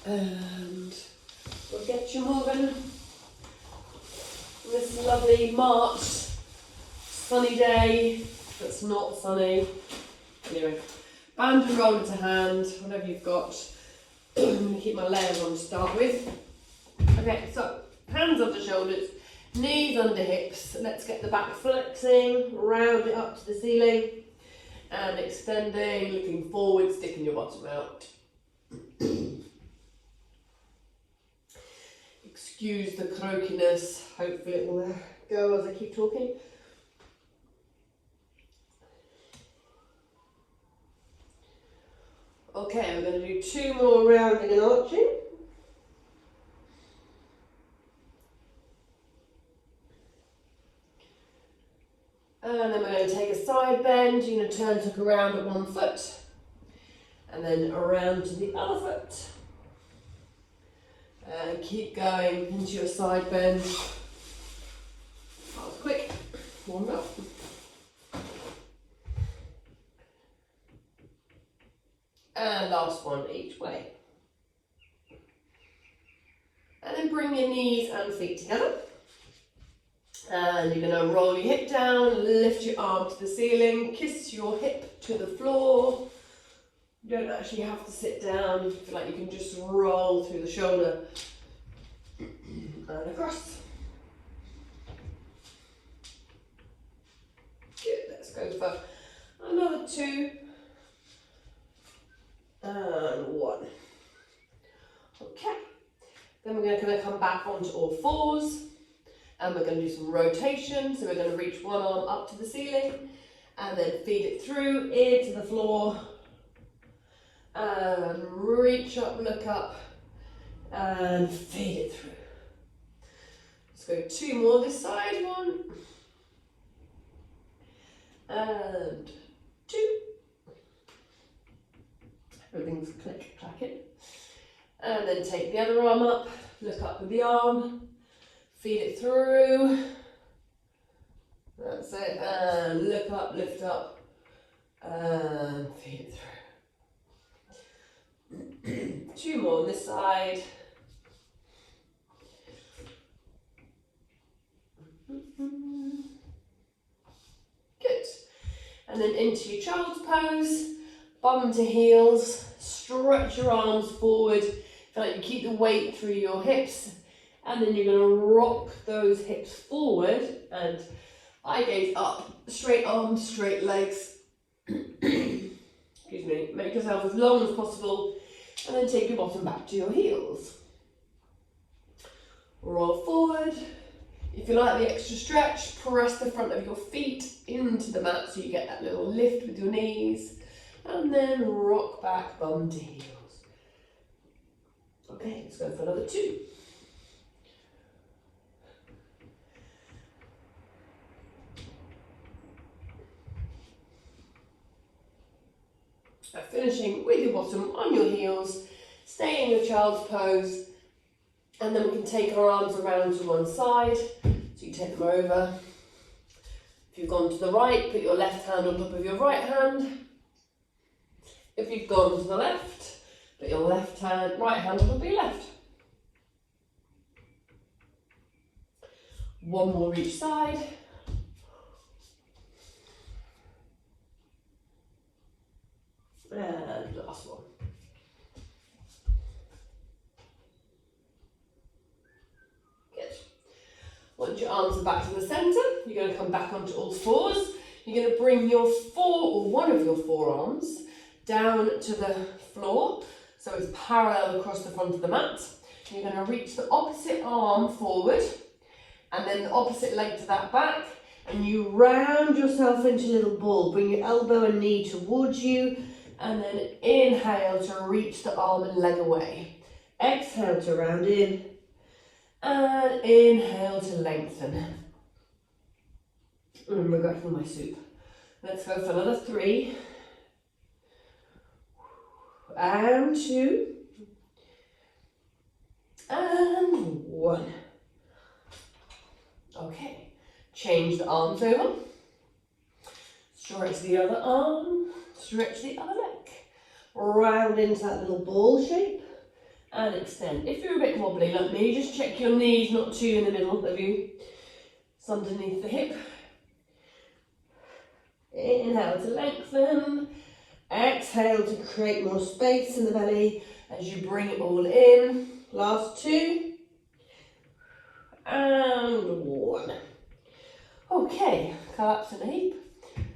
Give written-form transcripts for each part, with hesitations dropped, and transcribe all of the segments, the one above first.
And we'll get you moving. This lovely March sunny day that's not sunny. Anyway, band and roller to hand, whatever you've got. I'm going to keep my layers on to start with. Okay, so hands under shoulders, knees under hips. Let's get the back flexing, round it up to the ceiling, and extending, looking forward, sticking your bottom out. Excuse the croakiness, hopefully it will go as I keep talking. Okay, we're going to do 2 more rounding and arching. And then we're going to take a side bend. You're going to turn tuck around at one foot and then around to the other foot. And keep going into your side bend. That was quick. Warm up. And last one each way. And then bring your knees and feet together. And you're going to roll your hip down, lift your arm to the ceiling, kiss your hip to the floor. You don't actually have to sit down. You feel like you can just roll through the shoulder and across. Good, let's go for another 2 and 1. Okay, then we're going to come back onto all fours. And we're going to do some rotation. So we're going to reach one arm up to the ceiling and then feed it through into the floor. And reach up, look up and feed it through. Let's go 2 more this side. 1 and 2. Everything's clacking. And then take the other arm up, look up with the arm. Feed it through. That's it. And look up, lift up, and feed it through. 2 more on this side. Good. And then into your child's pose. Bum to heels. Stretch your arms forward. Feel like you keep the weight through your hips. And then you're going to rock those hips forward and eye gaze up, straight arms, straight legs. Excuse me, make yourself as long as possible and then take your bottom back to your heels. Roll forward. If you like the extra stretch, press the front of your feet into the mat so you get that little lift with your knees and then rock back, bum to heels. Okay, let's go for another 2. Finishing with your bottom on your heels, stay in your child's pose, and then we can take our arms around to one side, so you take them over. If you've gone to the right, put your left hand on top of your right hand. If you've gone to the left, put your right hand on top of your left. 1 more each side. And last one. Good. Once your arms are back to the centre, you're going to come back onto all fours. You're going to bring your one of your forearms down to the floor, so it's parallel across the front of the mat. You're going to reach the opposite arm forward, and then the opposite leg to that back, and you round yourself into a little ball. Bring your elbow and knee towards you. And then inhale to reach the arm and leg away. Exhale to round in. And inhale to lengthen. I'm regretting my soup. Let's go for another 3. And 2. And 1. Okay. Change the arms over. Stretch the other arm. Stretch the other leg. Round into that little ball shape and extend. If you're a bit wobbly like me, just check your knees not too in the middle of you. It's underneath the hip. Inhale to lengthen. Exhale to create more space in the belly as you bring it all in. Last two. And one. Okay, collapse in the heap.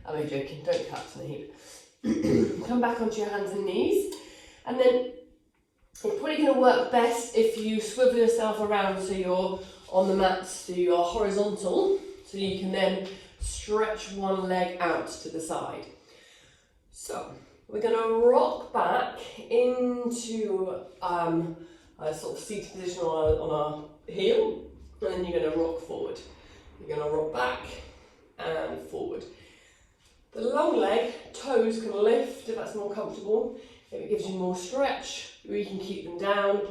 I'm only joking, don't collapse in the heap. Come back onto your hands and knees. And then it's probably going to work best if you swivel yourself around so you're on the mat, so you're horizontal, so you can then stretch one leg out to the side. So we're going to rock back into a sort of seated position on our heel, and then you're going to rock forward. You're going to rock back and forward. The long leg, toes can lift if that's more comfortable. If it gives you more stretch, you can keep them down.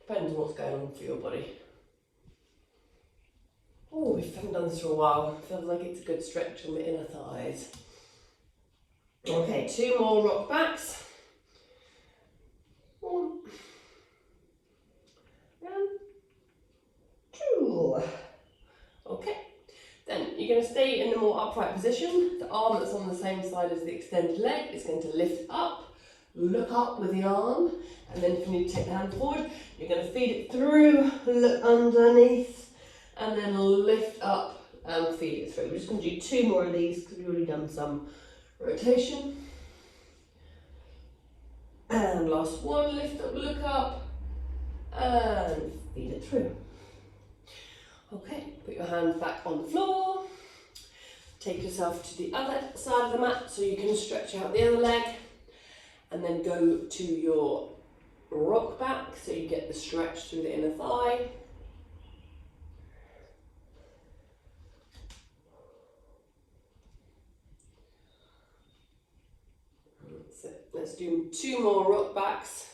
Depends on what's going on for your body. Oh, we haven't done this for a while. Feels like it's a good stretch on the inner thighs. Okay, two more rock backs. One. And two. Okay. Then you're going to stay in the more upright position. The arm that's on the same side as the extended leg is going to lift up. Look up with the arm, and then if you need to take the hand forward, you're going to feed it through, look underneath, and then lift up and feed it through. We're just going to do two more of these because we've already done some rotation. And last one, lift up, look up, and feed it through. Okay, put your hands back on the floor. Take yourself to the other side of the mat so you can stretch out the other leg. And then go to your rock back so you get the stretch through the inner thigh. That's it. Let's do two more rock backs.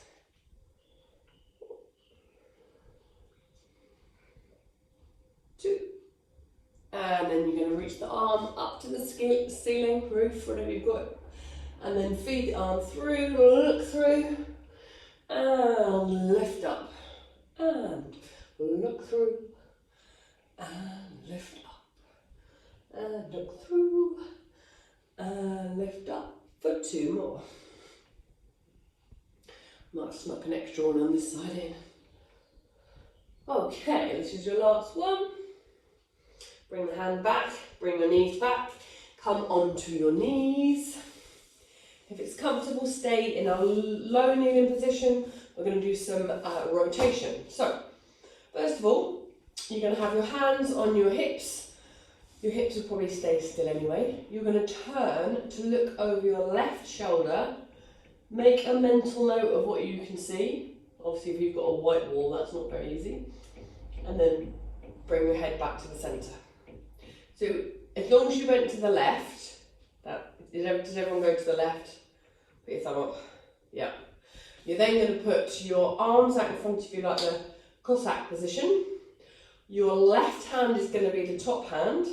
Two. And then you're going to reach the arm up to the ceiling, roof, whatever you've got. And then feed the arm through, look through, and lift up, and look through, and lift up, and look through, and lift up for two more. Might snuck an extra one on this side in. Okay, this is your last one. Bring the hand back, bring your knees back, come onto your knees. If it's comfortable, stay in a low kneeling position. We're going to do some rotation. So, first of all, you're going to have your hands on your hips. Your hips will probably stay still anyway. You're going to turn to look over your left shoulder. Make a mental note of what you can see. Obviously, if you've got a white wall, that's not very easy. And then bring your head back to the centre. So, as long as you went to the left, does everyone go to the left? Put your thumb up. Yeah. You're then going to put your arms out in front of you like the Cossack position. Your left hand is going to be the top hand,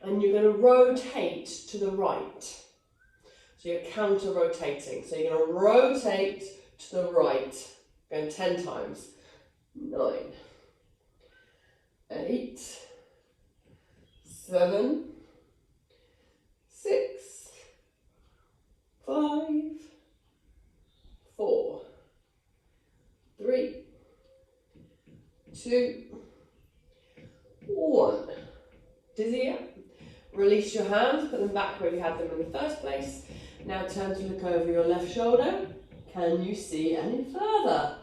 and you're going to rotate to the right. So you're counter rotating. So you're going to rotate to the right, going 10 times. 9, 8, 7, 6, 5, 4, 3, 2, 1. Dizzy up. Release your hands, put them back where you had them in the first place. Now turn to look over your left shoulder. Can you see any further?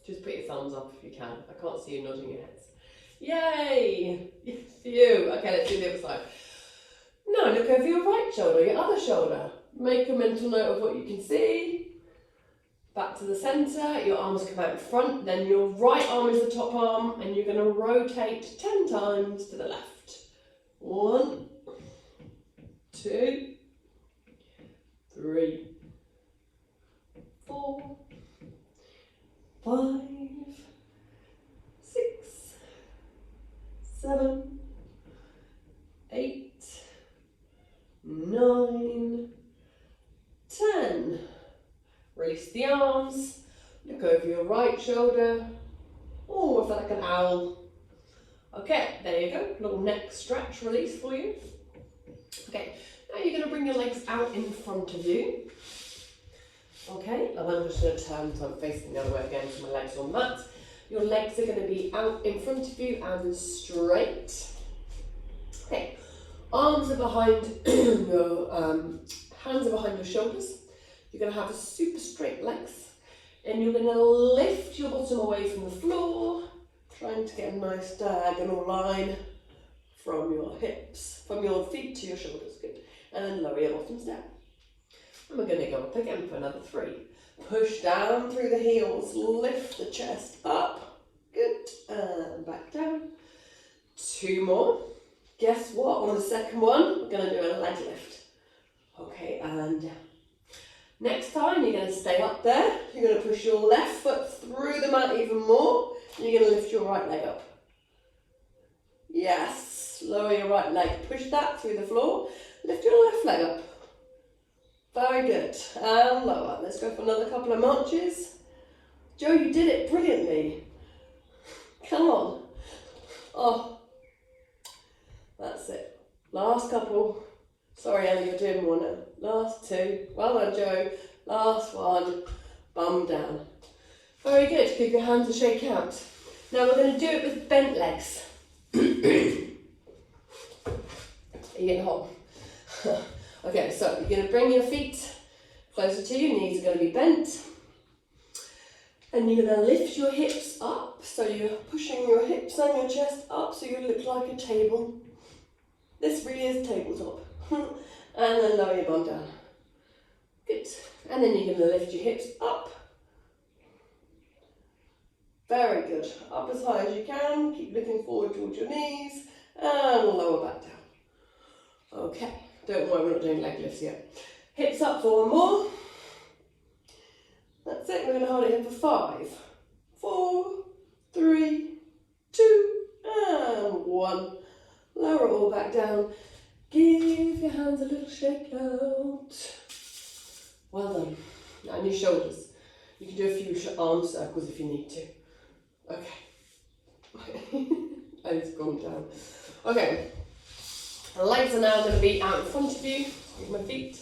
Just put your thumbs up if you can. I can't see you nodding your heads. Yay! Phew. Okay, let's do the other side. Now look over your right shoulder, your other shoulder. Make a mental note of what you can see. Back to the centre, your arms come out in front, then your right arm is the top arm, and you're going to rotate 10 times to the left. 1, 2, 3, 4, 5, 6, 7, 8, 9, 10. Release the arm. arms, look over your right shoulder. Oh, I feel like an owl. Okay, there you go, little neck stretch release for you. Okay, now you're going to bring your legs out in front of you. Okay, and I'm just going to turn so I'm facing the other way again so my legs are on the mat. Your legs are going to be out in front of you and straight. Okay, arms are behind your hands are behind your shoulders. You're going to have super straight legs and you're going to lift your bottom away from the floor, trying to get a nice diagonal line from your hips, from your feet to your shoulders. Good. And then lower your bottoms down. And we're going to go up again for another 3. Push down through the heels, lift the chest up. Good. And back down. 2 more. Guess what? On the second one, we're going to do a leg lift. Okay, and down. Next time, you're going to stay up there. You're going to push your left foot through the mat even more. And you're going to lift your right leg up. Yes. Lower your right leg. Push that through the floor. Lift your left leg up. Very good. And lower. Let's go for another couple of marches. Joe, you did it brilliantly. Come on. Oh. That's it. Last couple. Sorry, Ellie, you're doing more now. Last 2. Well done, Joe. Last 1. Bum down. Very good. Give your hands a shake out. Now we're going to do it with bent legs. Are you getting hot? Okay, so you're going to bring your feet closer to you. Knees are going to be bent. And you're going to lift your hips up. So you're pushing your hips and your chest up so you look like a table. This really is tabletop. And then lower your bum down. Good. And then you're going to lift your hips up. Very good. Up as high as you can. Keep looking forward towards your knees. And lower back down. Okay. Don't worry, we're not doing leg lifts yet. Hips up for 1 more. That's it. We're going to hold it here for 5, 4, 3, 2, and 1. Lower it all back down. Give your hands a little shake out. Well done. Now on your shoulders. You can do a few arm circles if you need to. Okay. I need to calm down. Okay. The legs are now going to be out in front of you with my feet.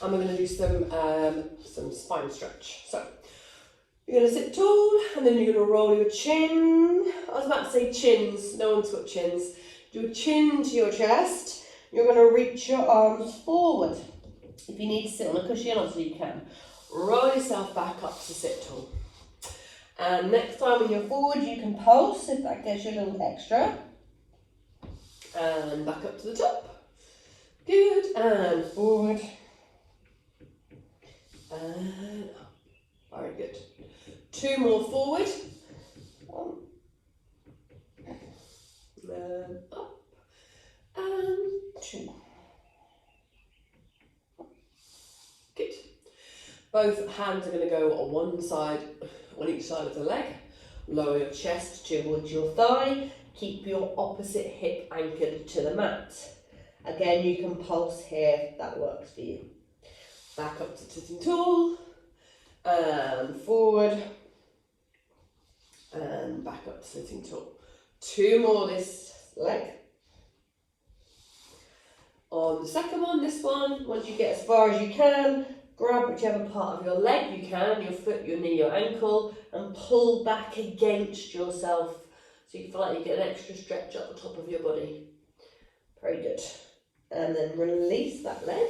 And we're going to do some spine stretch. So you're going to sit tall and then you're going to roll your chin. I was about to say chins. No one's got chins. Do your chin to your chest. You're going to reach your arms forward. If you need to sit on a cushion, obviously you can. Roll yourself back up to sit tall. And next time when you're forward, you can pulse if that gives you a little extra. And back up to the top. Good. And forward. And up. Very good. 2 more forward. 1. And up. And 2. Good. Both hands are going to go on one side, on each side of the leg. Lower your chest towards your thigh. Keep your opposite hip anchored to the mat. Again, you can pulse here if that works for you. Back up to sitting tall. And forward. And back up to sitting tall. 2 more this leg. On the second one, this one, once you get as far as you can, grab whichever part of your leg you can, your foot, your knee, your ankle, and pull back against yourself so you feel like you get an extra stretch up the top of your body. Very good. And then release that leg.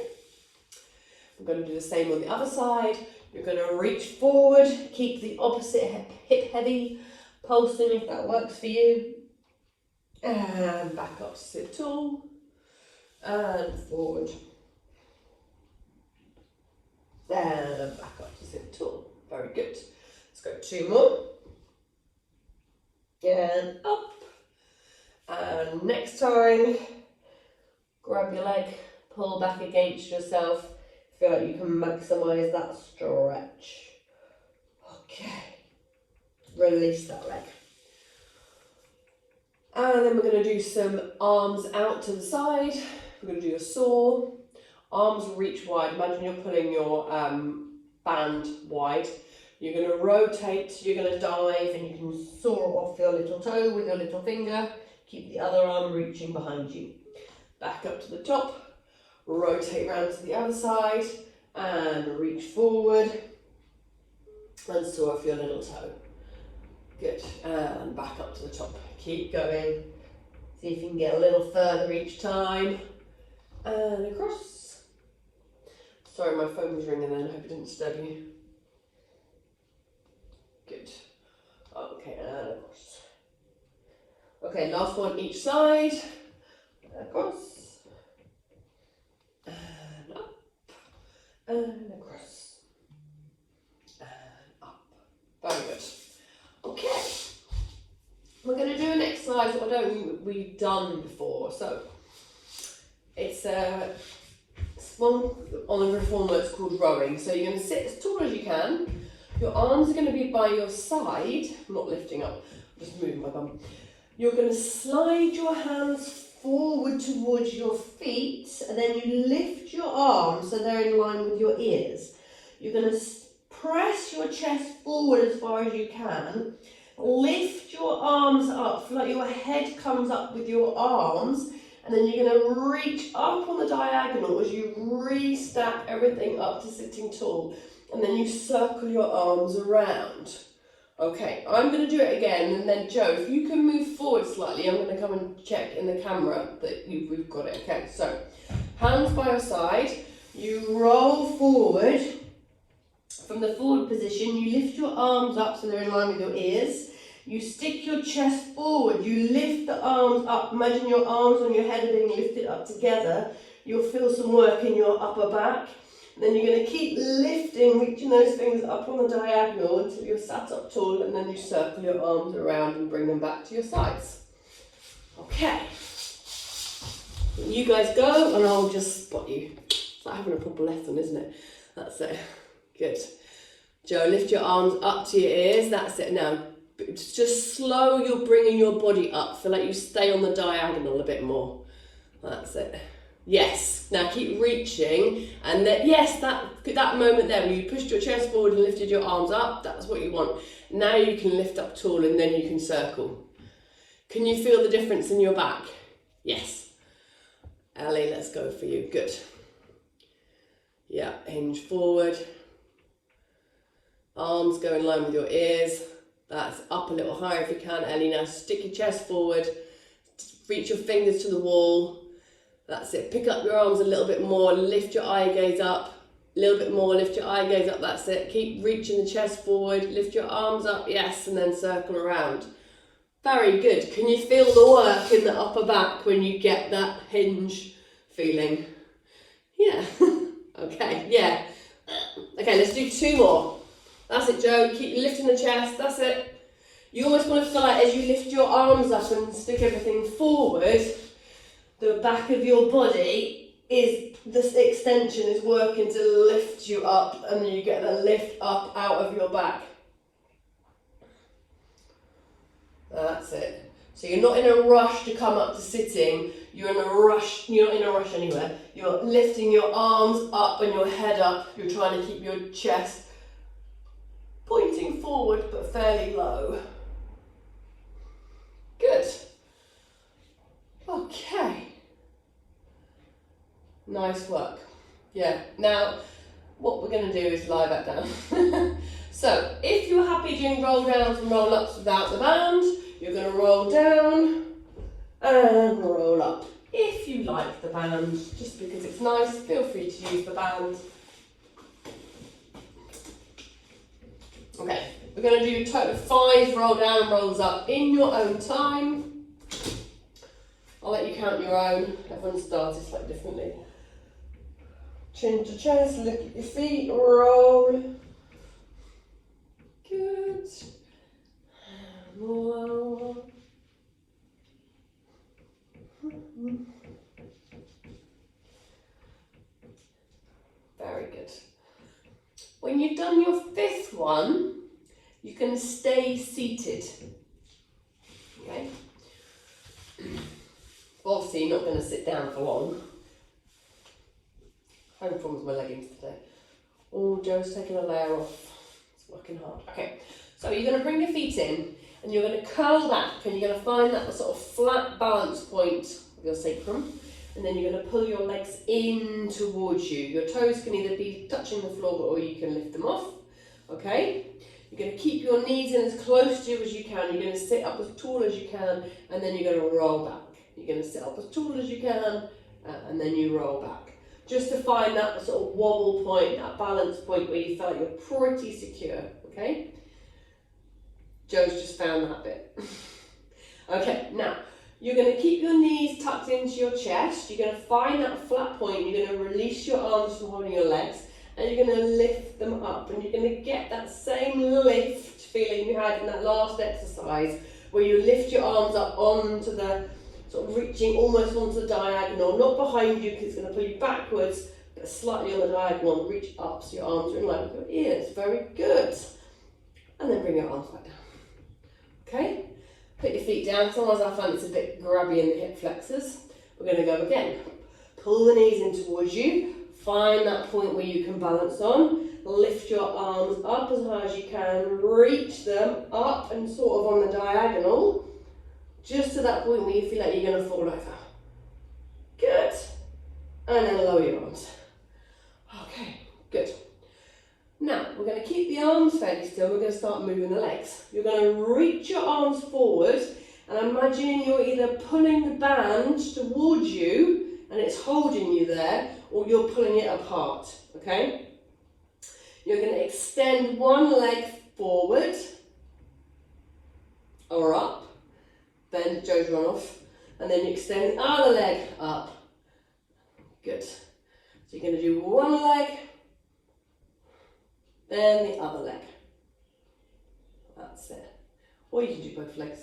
We're going to do the same on the other side. You're going to reach forward, keep the opposite hip heavy, pulsing if that works for you. And back up to sit tall. And forward. And back up to sit tall. Very good. Let's go 2 more. And up. And next time, grab your leg, pull back against yourself. Feel like you can maximise that stretch. Okay. Release that leg. And then we're going to do some arms out to the side. We're going to do a saw. Arms reach wide. Imagine you're pulling your band wide. You're going to rotate, you're going to dive, and you can soar off your little toe with your little finger. Keep the other arm reaching behind you. Back up to the top, rotate round to the other side, and reach forward, and soar off your little toe. Good, and back up to the top. Keep going. See if you can get a little further each time. And across. Sorry, my phone was ringing then, I hope it didn't disturb you. Good. Okay, and across. Okay, last one each side. Across. And up. And across. And up. Very good. Okay. We're going to do an exercise that I don't think we've done before. So, it's one on the reformer, it's called rowing. So you're going to sit as tall as you can. Your arms are going to be by your side. I'm not lifting up, I'm just moving my bum. You're going to slide your hands forward towards your feet, and then you lift your arms so they're in line with your ears. You're going to press your chest forward as far as you can. Lift your arms up, feel like your head comes up with your arms, and then you're going to reach up on the diagonal as you re-stack everything up to sitting tall. And then you circle your arms around. Okay, I'm going to do it again, and then Joe, if you can move forward slightly, I'm going to come and check in the camera that we've got it. Okay, so hands by your side, you roll forward. From the forward position, you lift your arms up so they're in line with your ears. You stick your chest forward, you lift the arms up. Imagine your arms on your head are being lifted up together. You'll feel some work in your upper back. And then you're going to keep lifting, reaching those fingers up on the diagonal until you're sat up tall, and then you circle your arms around and bring them back to your sides. Okay. You guys go, and I'll just spot you. It's like having a proper lesson, isn't it? That's it. Good. Joe, lift your arms up to your ears. That's it. Now, just slow, you're bringing your body up. Feel like you stay on the diagonal a bit more. That's it. Yes. Now keep reaching, and then yes, that moment there where you pushed your chest forward and lifted your arms up, that's what you want. Now you can lift up tall, and then you can circle. Can you feel the difference in your back? Yes. Ellie, let's go for you. Good. Yeah, hinge forward. Arms go in line with your ears. That's up a little higher if you can, Ellie. Now stick your chest forward. Reach your fingers to the wall. That's it. Pick up your arms a little bit more. Lift your eye gaze up. A little bit more. Lift your eye gaze up. That's it. Keep reaching the chest forward. Lift your arms up. Yes. And then circle around. Very good. Can you feel the work in the upper back when you get that hinge feeling? Yeah. Okay. Yeah. Okay. Let's do 2 more. That's it, Joe. Keep lifting the chest. That's it. You almost want to feel like as you lift your arms up and stick everything forward, the back of your body is, this extension is working to lift you up, and then you get the lift up out of your back. That's it. So you're not in a rush to come up to sitting, you're in a rush, you're not in a rush anywhere. You're lifting your arms up and your head up, you're trying to keep your chest pointing forward but fairly low. Good. Okay. Nice work. Yeah. Now, what we're going to do is lie back down. So, if you're happy doing roll downs and roll ups without the band, you're going to roll down and roll up. If you like the band, just because it's nice, feel free to use the band. Okay, we're going to do a total of 5 roll down, rolls up in your own time. I'll let you count your own. Everyone starts slightly differently. Chin to chest, look at your feet, roll. Good. More. Very good. When you've done your 5th one, you can stay seated. Okay? Obviously, you're not going to sit down for long. Home problems with my leggings today. Oh, Joe's taking a layer off. It's Working hard. Okay, so you're going to bring your feet in and you're going to curl back and you're going to find that sort of flat balance point of your sacrum, and then you're going to pull your legs in towards you. Your toes can either be touching the floor or you can lift them off. Okay, you're going to keep your knees in as close to you as you can. You're going to sit up as tall as you can, and then you're going to roll back. You're going to sit up as tall as you can, and then you roll back. Just to find that sort of wobble point, that balance point where you feel like you're pretty secure, okay? Joe's just found that bit. Okay, now, you're going to keep your knees tucked into your chest. You're going to find that flat point. You're going to release your arms from holding your legs, and you're going to lift them up. And you're going to get that same lift feeling you had in that last exercise, where you lift your arms up onto the sort of reaching almost onto the diagonal, not behind you because it's going to pull you backwards, but slightly on the diagonal, reach up so your arms are in line with your ears. Very good. And then bring your arms back down. Okay? Put your feet down. Sometimes I find it's a bit grabby in the hip flexors. We're going to go again. Pull the knees in towards you. Find that point where you can balance on. Lift your arms up as high as you can. Reach them up and sort of on the diagonal. Just to that point where you feel like you're going to fall over. Good. And then lower your arms. Okay, good. Now, we're going to keep the arms fairly still. We're going to start moving the legs. You're going to reach your arms forward and imagine you're either pulling the band towards you and it's holding you there, or you're pulling it apart, okay? You're going to extend one leg forward or up. Then Joe's run off, and then you extend the other leg up. Good. So you're going to do one leg, then the other leg. That's it. Or you can do both legs.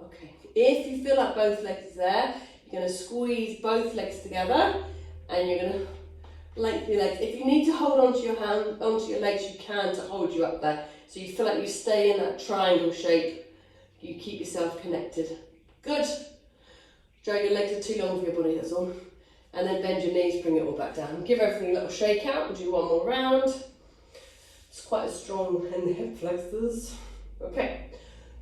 Okay. If you feel like both legs are there, you're going to squeeze both legs together, and you're going to lengthen your legs. If you need to hold onto your legs, you can to hold you up there. So you feel like you stay in that triangle shape. You keep yourself connected. Good. Drag your legs are too long for your body, that's all. And then bend your knees, bring it all back down. Give everything a little shake out. We'll do one more round. It's quite strong in the hip flexors. Okay.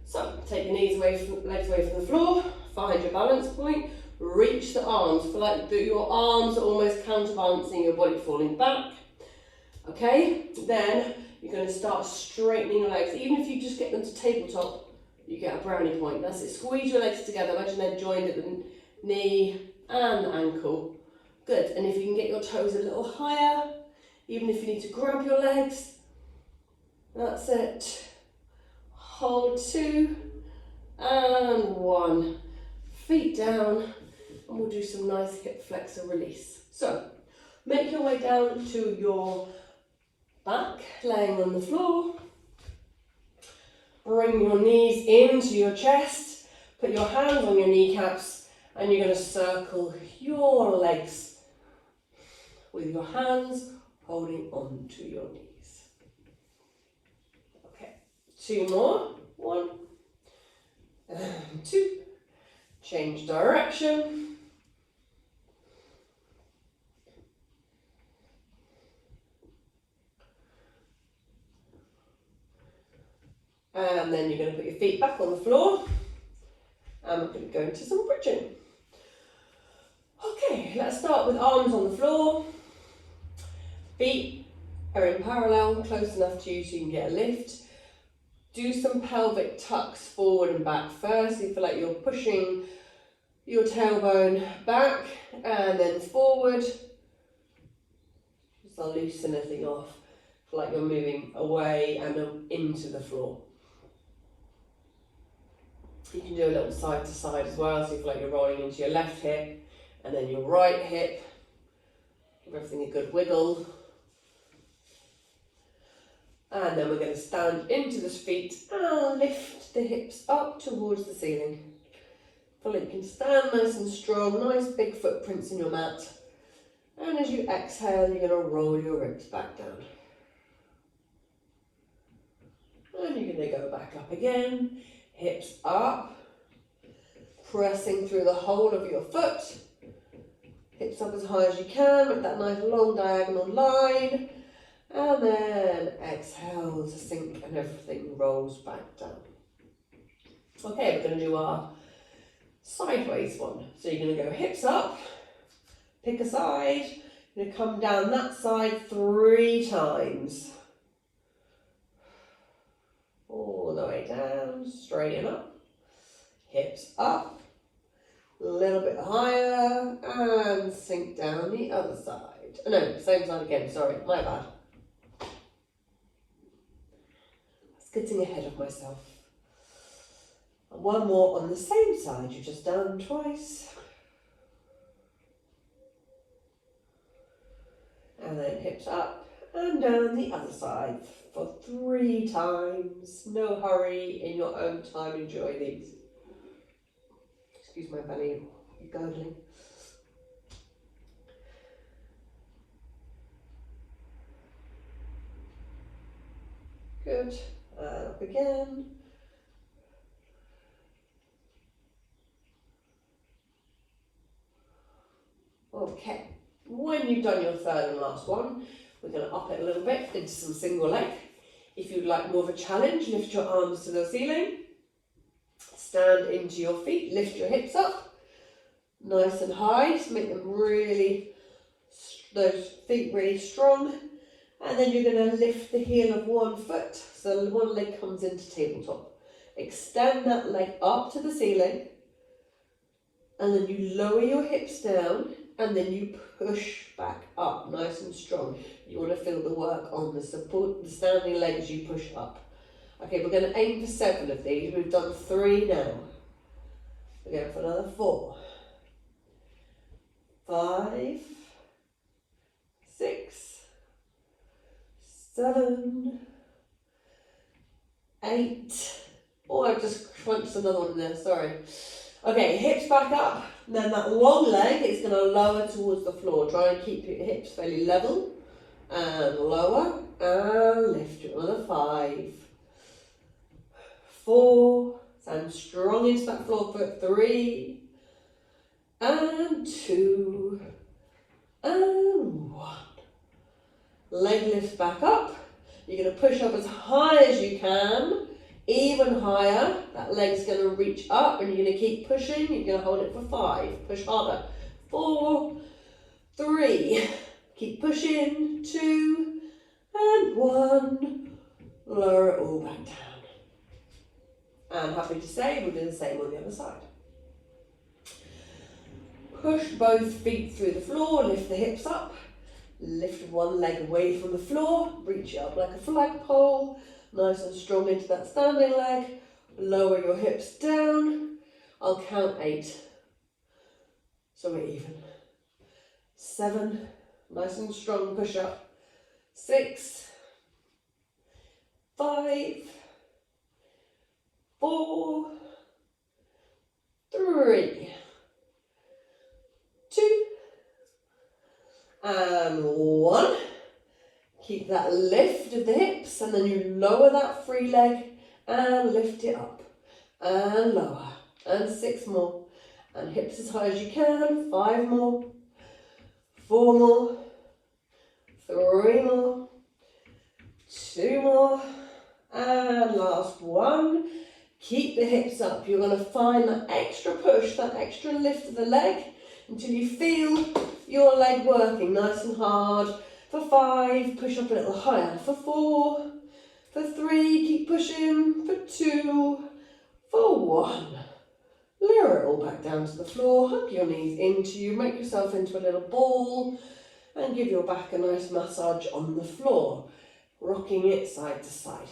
So take your legs away from the floor. Find your balance point. Reach the arms. Feel like your arms are almost counterbalancing your body falling back. Okay. Then you're going to start straightening your legs. Even if you just get them to tabletop, you get a brownie point. That's it. Squeeze your legs together. Imagine they're joined at the knee and the ankle. Good. And if you can get your toes a little higher, even if you need to grab your legs, that's it. Hold 2 and 1. Feet down, and we'll do some nice hip flexor release. So, make your way down to your back, laying on the floor. Bring your knees into your chest, put your hands on your kneecaps, and you're going to circle your legs with your hands holding on to your knees. Okay, 2 more. 1 and 2. Change direction. And then you're going to put your feet back on the floor. And we're going to go into some bridging. Okay, let's start with arms on the floor. Feet are in parallel, close enough to you so you can get a lift. Do some pelvic tucks forward and back first. You feel like you're pushing your tailbone back and then forward. Just to loosen anything off. Feel like you're moving away and into the floor. You can do a little side to side as well, so you feel like you're rolling into your left hip and then your right hip. Give everything a good wiggle. And then we're going to stand into the feet and lift the hips up towards the ceiling. Feel like you can stand nice and strong, nice big footprints in your mat. And as you exhale, you're going to roll your ribs back down. And you're going to go back up again. Hips up, pressing through the whole of your foot. Hips up as high as you can with that nice long diagonal line. And then exhale to sink and everything rolls back down. Okay, we're going to do our sideways one. So you're going to go hips up, pick a side, you're going to come down that side 3 times. All the way down, straighten up, hips up, a little bit higher, and sink down the other side. No, same side again, sorry, my bad. I was getting ahead of myself. And one more on the same side, you've just done twice. And then hips up and down the other side for 3 times. No hurry, in your own time, enjoy these. Excuse my belly gurgling. Good, and up again. Okay, when you've done your third and last one, we're going to up it a little bit into some single leg. If you'd like more of a challenge, lift your arms to the ceiling, stand into your feet, lift your hips up, nice and high, to make them really, those feet really strong. And then you're going to lift the heel of one foot, so one leg comes into tabletop. Extend that leg up to the ceiling, and then you lower your hips down, and then you push back up, nice and strong. You want to feel the work on the support, the standing leg as you push up. Okay, we're going to aim for 7 of these. We've done 3 now. We're going for another 4, 5, 6, 7, 8. Oh, I just crunched another one in there, sorry. Okay, hips back up, and then that long leg is going to lower towards the floor. Try and keep your hips fairly level, and lower, and lift you. Another 5, 4, stand strong into that floor foot, 3, and 2, and 1. Leg lifts back up. You're going to push up as high as you can, even higher. That leg's going to reach up, and you're going to keep pushing. You're going to hold it for 5. Push harder. 4, 3. Keep pushing. 2, and 1. Lower it all back down. And happy to say, we'll do the same on the other side. Push both feet through the floor. Lift the hips up. Lift one leg away from the floor, reach it up like a flagpole, nice and strong into that standing leg. Lower your hips down. I'll count 8, so we're even. 7, nice and strong, push up. 6, 5, 4, 3, 2, and 1. Keep that lift of the hips, and then you lower that free leg and lift it up and lower, and 6 more, and hips as high as you can. 5 more, 4 more, 3 more, 2 more, and last 1. Keep the hips up. You're going to find that extra push, that extra lift of the leg until you feel your leg working nice and hard. For 5, push up a little higher. For 4, for 3, keep pushing. For 2, for 1. Lower it all back down to the floor. Hug your knees into you. Make yourself into a little ball and give your back a nice massage on the floor, rocking it side to side.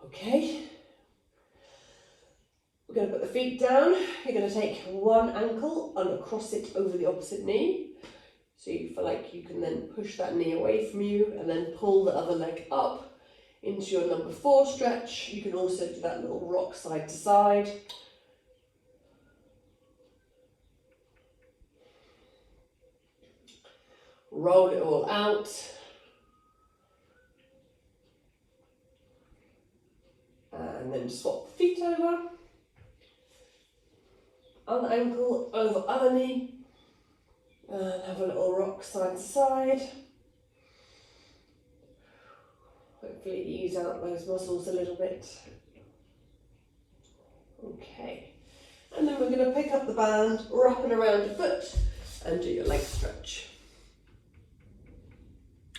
Okay. We're going to put the feet down. You're going to take one ankle and cross it over the opposite knee. So you feel like you can then push that knee away from you and then pull the other leg up into your number 4 stretch. You can also do that little rock side to side. Roll it all out. And then swap the feet over. Other ankle over other knee, And have a little rock side to side. Hopefully ease out those muscles a little bit. Okay. And then we're going to pick up the band, wrap it around your foot, and do your leg stretch.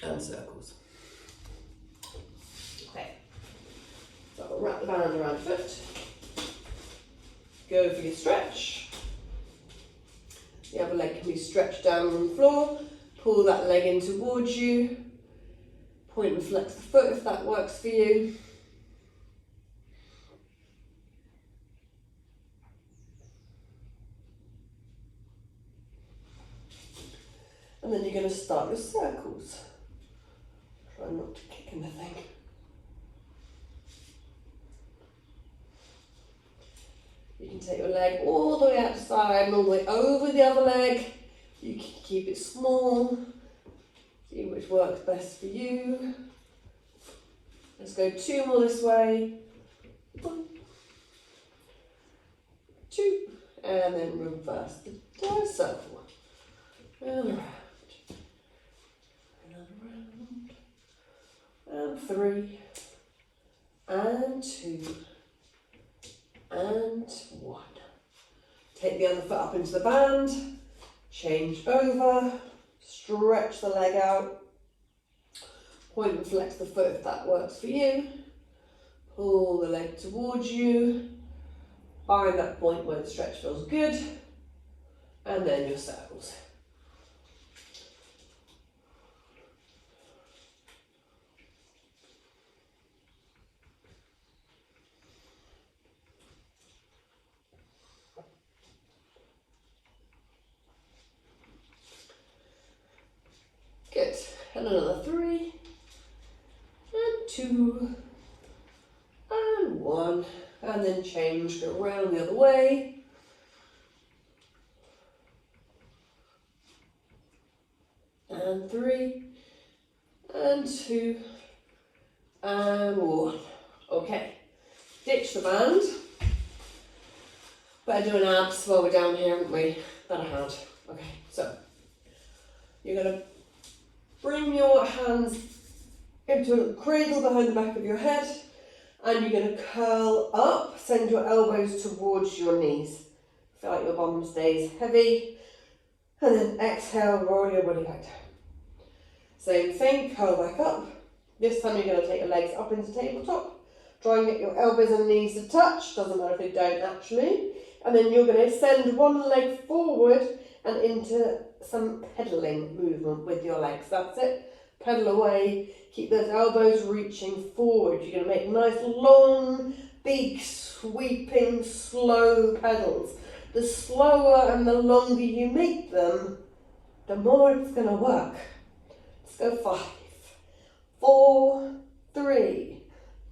And circles. Okay. So I'll wrap the band around your foot. Go for your stretch. The other leg can be stretched down on the floor. Pull that leg in towards you. Point and flex the foot if that works for you. And then you're going to start your circles. Try not to kick anything. You can take your leg all the way outside and all the way over the other leg. You can keep it small. See which works best for you. Let's go 2 more this way. 1, 2, and then reverse the entire circle. And around. And 3, and 2, and 1. Take the other foot up into the band, change over, stretch the leg out, point and flex the foot if that works for you, pull the leg towards you, find that point where the stretch feels good, and then your circles. Good. And another 3, and 2, and 1, and then change, go around the other way. And 3, and 2, and 1. Okay, ditch the band. Better do an abs while we're down here, haven't we? Better had. Okay, so you're going to bring your hands into a cradle behind the back of your head, and you're going to curl up, send your elbows towards your knees. Feel like your bum stays heavy, and then exhale, roll your body back down. Same thing, curl back up. This time you're going to take your legs up into tabletop. Try and get your elbows and knees to touch, doesn't matter if they don't actually. And then you're going to send one leg forward and into some pedaling movement with your legs. That's it. Pedal away. Keep those elbows reaching forward. You're going to make nice, long, big, sweeping, slow pedals. The slower and the longer you make them, the more it's going to work. Let's go 5, 4, 3,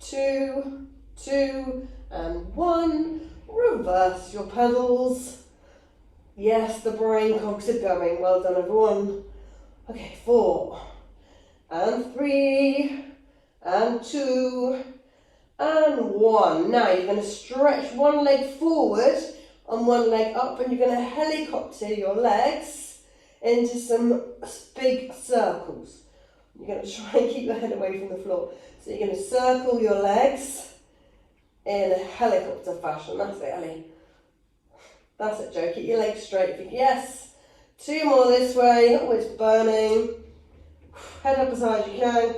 2, 2, and 1. Reverse your pedals. Yes, the brain cogs are going. Well done, everyone. Okay, 4, and 3, and 2, and 1. Now you're going to stretch one leg forward and one leg up, and you're going to helicopter your legs into some big circles. You're going to try and keep your head away from the floor. So you're going to circle your legs in a helicopter fashion. That's it, Ellie. That's it, Joe. Keep your legs straight. Yes. 2 more this way. Oh, it's burning. Head up as high as you can.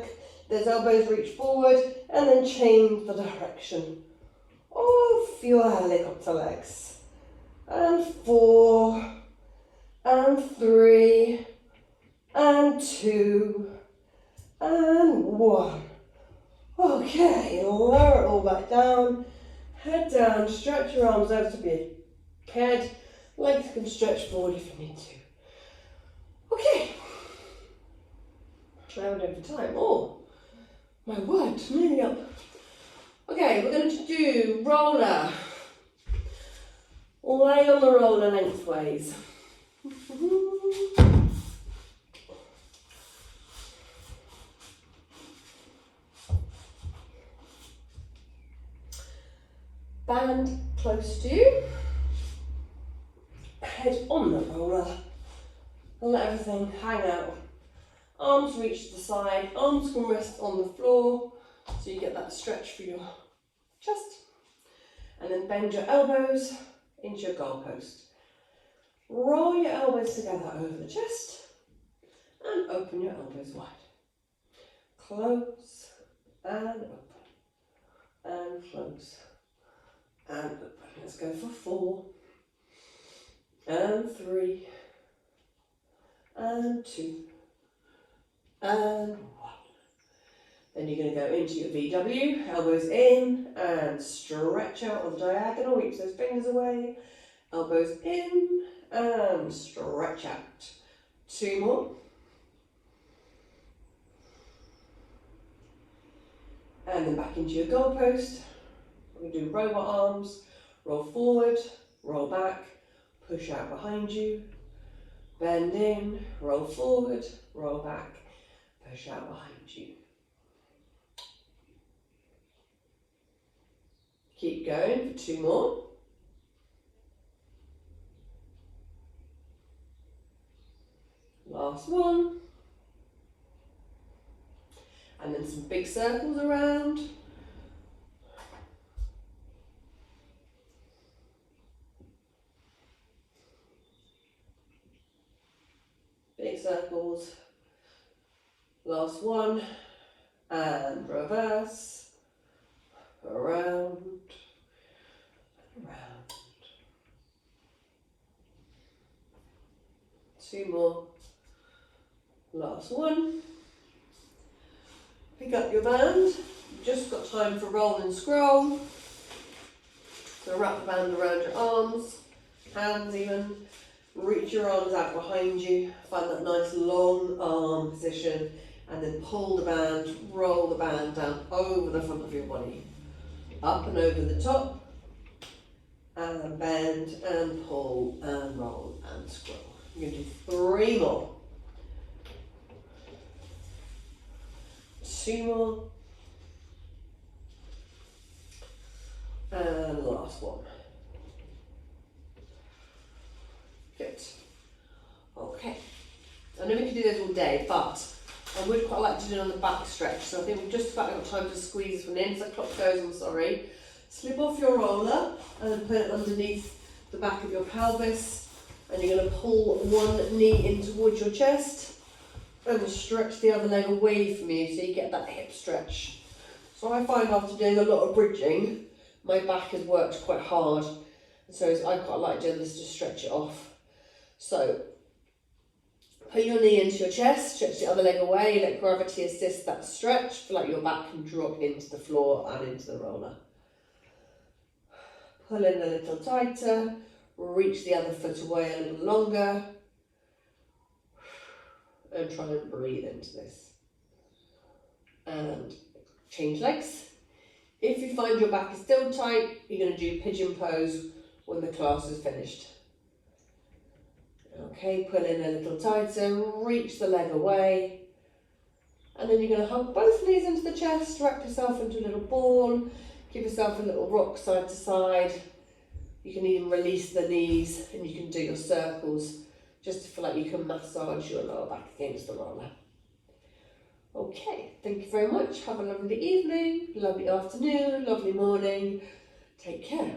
Those elbows reach forward, and then change the direction of your helicopter legs. And 4, and 3, and 2, and 1. Okay, lower it all back down. Head down, stretch your arms over to your head. Legs can stretch forward if you need to. Okay. Now we're over time. Oh, my word, nearly up. Okay, we're going to do roller. Lay on the roller lengthways. Band close to you. Head on the roller. let everything hang out. Arms reach to the side, arms can rest on the floor, so you get that stretch for your chest. And then bend your elbows into your goalpost. Roll your elbows together over the chest and open your elbows wide. Close and open and close and open. Let's go for 4 and 3 and 2 and 1. Then you're going to go into your VW, elbows in and stretch out on the diagonal, reach those fingers away, elbows in and stretch out. 2 more. And then back into your goalpost. We're going to do robot arms, roll forward, roll back, push out behind you, bend in, roll forward, roll back, push out behind you. Keep going for 2 more. Last one. And then some big circles around. Big circles. Last one. And reverse. Around. Around. 2 more. Last one. Pick up your band. You've just got time for roll and scroll. So wrap the band around your arms, hands even. Reach your arms out behind you. Find that nice long arm position. And then pull the band, roll the band down over the front of your body. Up and over the top. And bend and pull and roll and scroll. You're going to do 3 more. 2 more. And the last one. Good. Okay. I know we can do those all day, but I would quite like to do it on the back stretch. So I think we've just about got time to squeeze this one in. So the clock goes, I'm sorry. Slip off your roller and then put it underneath the back of your pelvis. And you're going to pull one knee in towards your chest. And stretch the other leg away from you so you get that hip stretch. So I find after doing a lot of bridging, my back has worked quite hard. So I quite like doing this to stretch it off. So put your knee into your chest, stretch the other leg away, let gravity assist that stretch. Feel like your back can drop into the floor and into the roller. Pull in a little tighter, reach the other foot away a little longer. And try and breathe into this. And change legs. If you find your back is still tight, you're going to do pigeon pose when the class is finished. Okay, pull in a little tighter, reach the leg away. And then you're going to hug both knees into the chest, wrap yourself into a little ball, give yourself a little rock side to side. You can even release the knees and you can do your circles. Just to feel like you can massage your lower back against the roller. Okay, thank you very much. Have a lovely evening, lovely afternoon, lovely morning. Take care.